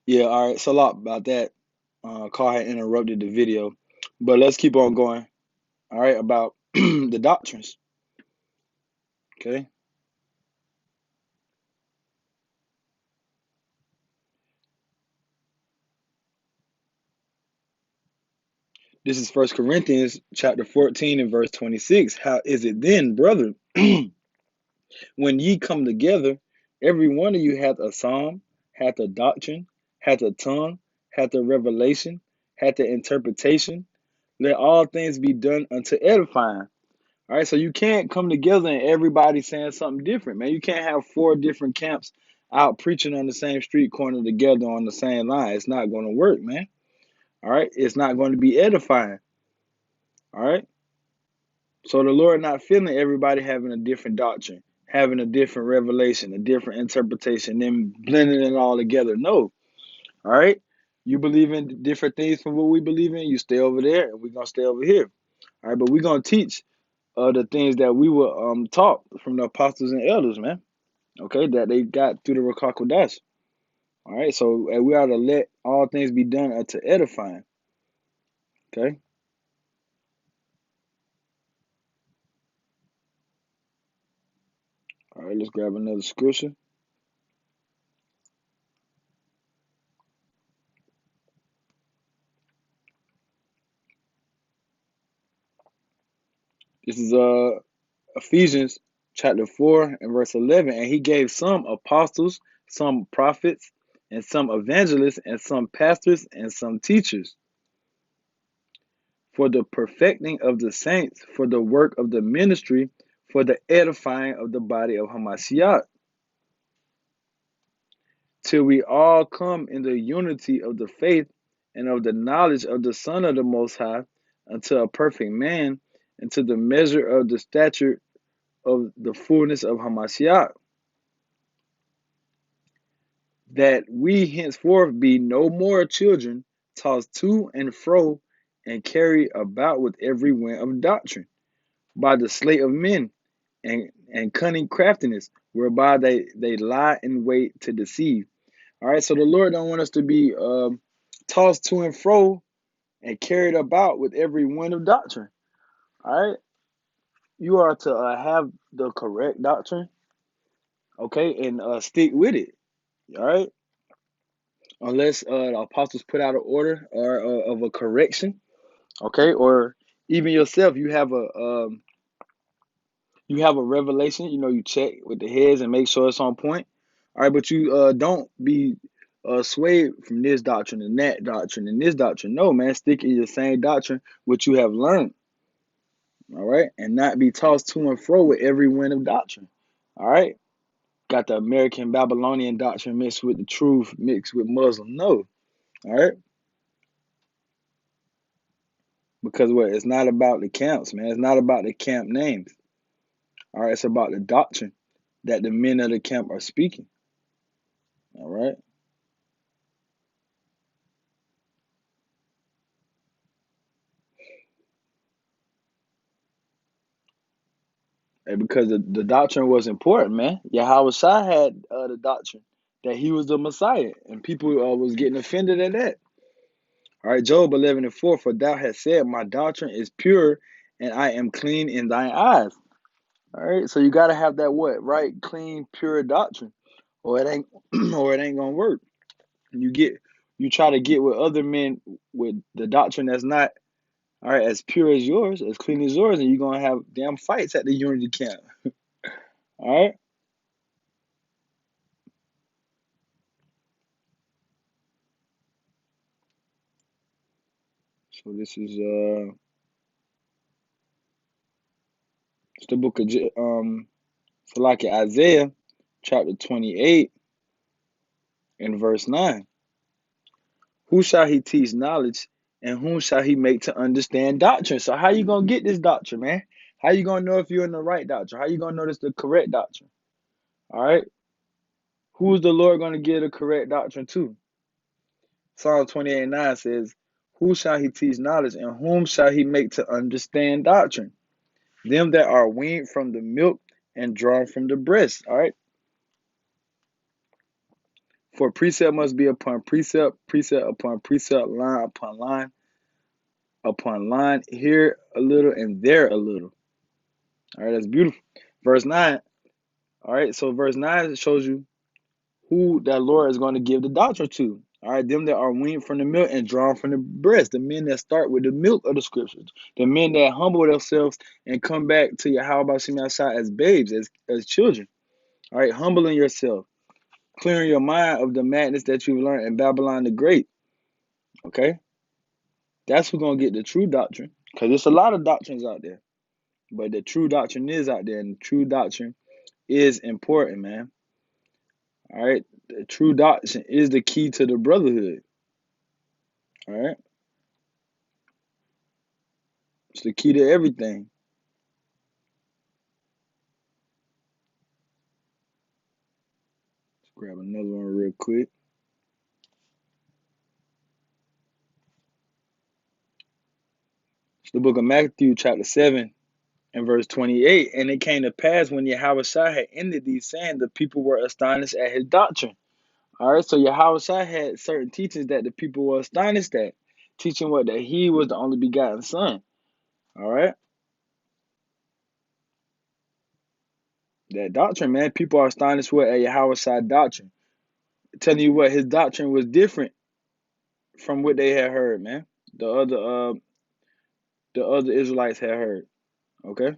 Yeah, all right. So a lot about that. Carl had interrupted the video, but let's keep on going. All right, about the doctrines. Okay, this is First Corinthians chapter 14 and verse 26. How is it then, brother, when ye come together, every one of you hath a psalm, hath a doctrine, hath a tongue, hath a revelation, hath an interpretation? Let all things be done unto edifying. All right, so you can't come together and everybody saying something different, man. You can't have four different camps out preaching on the same street corner together on the same line. It's not going to work, man. All right, it's not going to be edifying. All right, so the Lord not feeling everybody having a different doctrine, having a different revelation, a different interpretation, then blending it all together. No, all right. You believe in different things from what we believe in. You stay over there, and we're gonna stay over here. All right, but we're gonna teach the things that we were taught from the apostles and elders, man. Okay, that they got through the Rakakodash. All right, so we ought to let all things be done unto edifying. Okay, all right, let's grab another scripture. This is Ephesians chapter 4 and verse 11. And he gave some apostles, some prophets, and some evangelists, and some pastors, and some teachers for the perfecting of the saints, for the work of the ministry, for the edifying of the body of Hamashiach, till we all come in the unity of the faith and of the knowledge of the Son of the Most High, unto a perfect man, and to the measure of the stature of the fullness of Hamashiach, that we henceforth be no more children, tossed to and fro, and carried about with every wind of doctrine, by the sleight of men and cunning craftiness, whereby they lie in wait to deceive. All right, so the Lord don't want us to be tossed to and fro and carried about with every wind of doctrine. All right, you are to have the correct doctrine, okay, and stick with it. All right, unless the apostles put out an order or of a correction, okay, or even yourself, you have a revelation. You know, you check with the heads and make sure it's on point. All right, but you don't be swayed from this doctrine and that doctrine and this doctrine. No, man, stick in the same doctrine which you have learned. All right, and not be tossed to and fro with every wind of doctrine. All right, got the American Babylonian doctrine mixed with the truth, mixed with Muslim. No, all right, because what? It's not about the camps, man. It's not about the camp names. All right, it's about the doctrine that the men of the camp are speaking. All right. And because the doctrine was important, man. Yahweh Shai had the doctrine that he was the Messiah, and people was getting offended at that. All right, Job 11 and 4, for thou hast said, my doctrine is pure, and I am clean in thine eyes. All right, so you got to have that what? Right, clean, pure doctrine, or it ain't, or it ain't gonna work. You try to get with other men with the doctrine that's not all right as pure as yours, as clean as yours, and you're gonna have damn fights at the unity camp. All right. So this is it's the book of so like Isaiah chapter 28 and verse 9. Who shall he teach knowledge, and whom shall he make to understand doctrine? So how you gonna get this doctrine, man? How you gonna know if you're in the right doctrine? How you gonna know this the correct doctrine? All right. Who's the Lord gonna give the correct doctrine to? Psalm 28 and 9 says, who shall he teach knowledge, and whom shall he make to understand doctrine? Them that are weaned from the milk and drawn from the breast. All right. For precept must be upon precept, precept upon precept, line upon line, here a little and there a little. All right, that's beautiful. Verse 9. All right, so verse 9 shows you who that Lord is going to give the doctrine to. All right, them that are weaned from the milk and drawn from the breast, the men that start with the milk of the scriptures, the men that humble themselves and come back to Yahweh Shemashah as babes, as children. All right, humbling yourself, clearing your mind of the madness that you've learned in Babylon the Great. Okay, that's who's gonna get the true doctrine, because there's a lot of doctrines out there, but the true doctrine is out there, and the true doctrine is important, man. All right, the true doctrine is the key to the brotherhood. All right, it's the key to everything. Let's grab another one real quick. It's the book of Matthew, chapter 7, and verse 28. And it came to pass when Yahweh had ended these saying, the people were astonished at his doctrine. All right, so Yahweh had certain teachings that the people were astonished at, teaching what? That he was the only begotten son. All right, that doctrine, man, people are astonished with at Yahweh doctrine. Telling you what, his doctrine was different from what they had heard, man. The other Israelites had heard. Okay,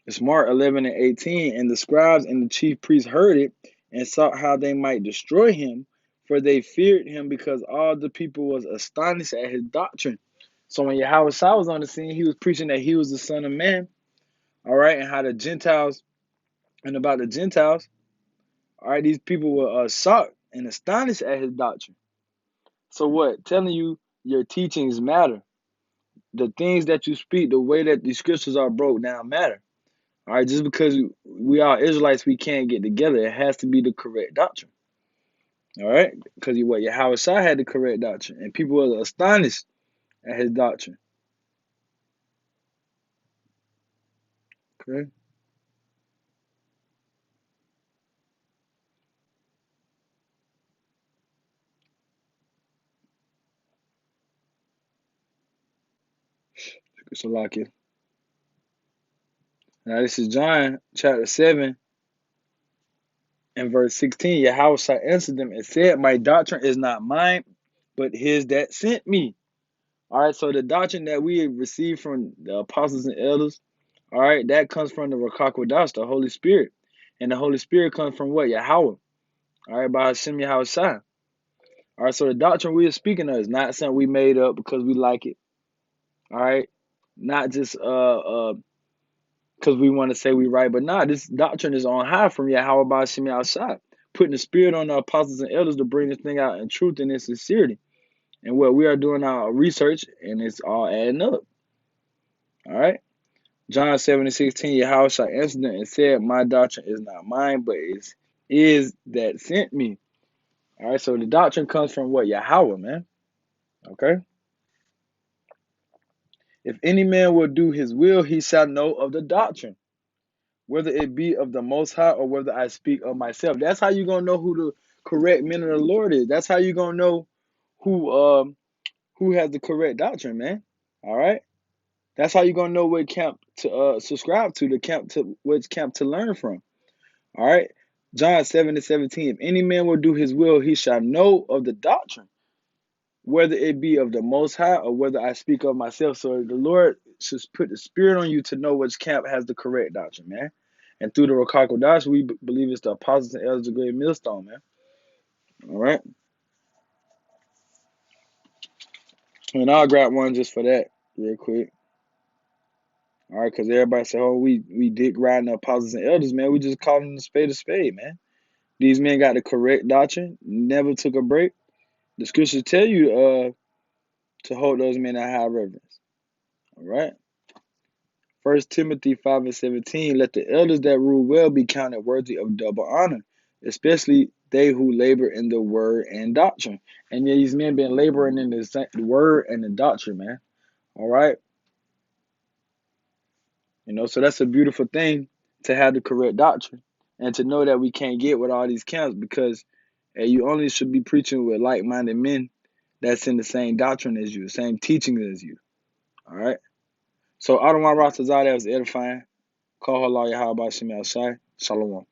it's Mark 11 and 18, and the scribes and the chief priests heard it and sought how they might destroy him, for they feared him because all the people was astonished at his doctrine. So when Yahweh was on the scene, he was preaching that he was the Son of Man, all right, and how the Gentiles, and about the Gentiles, all right, these people were shocked and astonished at his doctrine. So what? Telling you your teachings matter. The things that you speak, the way that the scriptures are broke down matter. All right, just because we are Israelites, we can't get together. It has to be the correct doctrine. All right, because Yahweh Shah had the correct doctrine, and people were astonished at his doctrine. Okay, so like it. Now this is John chapter 7 and verse 16. Yahweh Shah answered them and said, "My doctrine is not mine, but his that sent me." All right, so the doctrine that we have received from the apostles and elders, all right, that comes from the Rakakwadash, the Holy Spirit. And the Holy Spirit comes from what? Yahweh. All right, by Hashem Yahweh Shai. All right, so the doctrine we are speaking of is not something we made up because we like it. All right, not just because we want to say we right, but nah, this doctrine is on high from Yahweh by Hashem Yahweh Shai, putting the Spirit on the apostles and elders to bring this thing out in truth and in sincerity. And what we are doing our research, and it's all adding up. All right. John 7 and 16, Yahweh shall answer them and said, "My doctrine is not mine, but is that sent me." All right, so the doctrine comes from what? Yahweh, man. Okay. If any man will do his will, he shall know of the doctrine, whether it be of the Most High or whether I speak of myself. That's how you're going to know who the correct men of the Lord is. That's how you're going to know who has the correct doctrine, man. All right. That's how you're going to know what camp to subscribe to, the camp to which camp to learn from. All right. John 7 and 17. If any man will do his will, he shall know of the doctrine, whether it be of the Most High or whether I speak of myself. So the Lord should put the Spirit on you to know which camp has the correct doctrine, man. And through the Rakakwadash, we believe it's the apostles and elders of the great millstone, man. All right. And I'll grab one just for that, real quick. All right, because everybody say, "Oh, we dick riding the apostles and elders, man." We just call them a spade, man. These men got the correct doctrine, never took a break. The scriptures tell you to hold those men in high reverence. All right. 1 Timothy 5 and 17, let the elders that rule well be counted worthy of double honor, especially they who labor in the word and doctrine. And yeah, these men been laboring in the word and the doctrine, man. All right. So that's a beautiful thing to have the correct doctrine and to know that we can't get with all these camps because you only should be preaching with like-minded men that's in the same doctrine as you, the same teachings as you. All right. So Adonai Ratazah, that was edifying. Call her lawyer, how about Shemel Shai? Shalom.